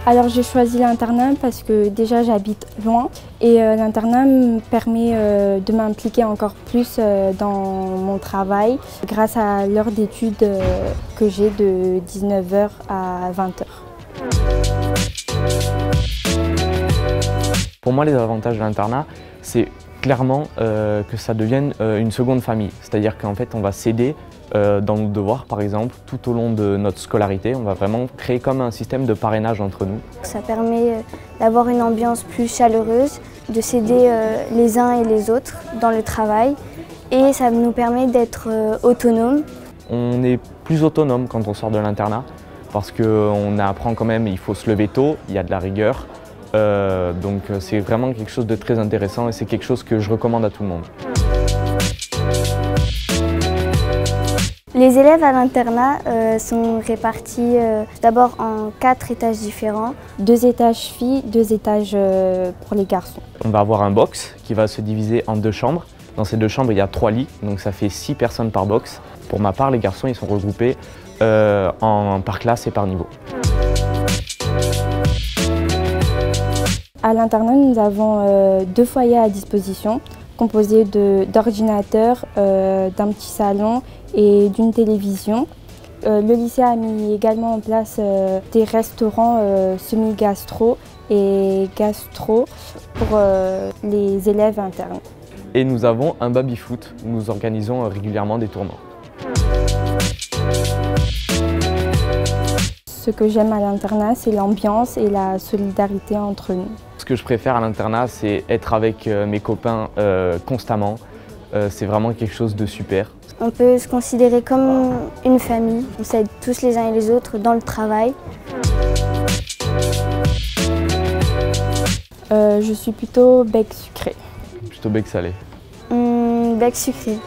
Alors j'ai choisi l'internat parce que déjà j'habite loin et l'internat me permet de m'impliquer encore plus dans mon travail grâce à l'heure d'études que j'ai de 19h à 20h. Pour moi, les avantages de l'internat, c'est clairement que ça devienne une seconde famille. C'est-à-dire qu'en fait, on va s'aider dans nos devoirs, par exemple, tout au long de notre scolarité. On va vraiment créer comme un système de parrainage entre nous. Ça permet d'avoir une ambiance plus chaleureuse, de s'aider les uns et les autres dans le travail et ça nous permet d'être autonomes. On est plus autonome quand on sort de l'internat parce qu'on apprend quand même, il faut se lever tôt, il y a de la rigueur. Donc c'est vraiment quelque chose de très intéressant et c'est quelque chose que je recommande à tout le monde. Les élèves à l'internat sont répartis d'abord en 4 étages différents. 2 étages filles, 2 étages pour les garçons. On va avoir un box qui va se diviser en 2 chambres. Dans ces 2 chambres, il y a 3 lits, donc ça fait 6 personnes par box. Pour ma part, les garçons ils sont regroupés par classe et par niveau. À l'internat, nous avons 2 foyers à disposition, composés d'ordinateurs, d'un petit salon et d'une télévision. Le lycée a mis également en place des restaurants semi-gastro et gastro pour les élèves internes. Et nous avons un baby-foot, nous organisons régulièrement des tournois. Ce que j'aime à l'internat, c'est l'ambiance et la solidarité entre nous. Ce que je préfère à l'internat, c'est être avec mes copains constamment. C'est vraiment quelque chose de super. On peut se considérer comme une famille. On s'aide tous les uns et les autres dans le travail. Je suis plutôt bec sucré. Plutôt bec salé. Bec sucré.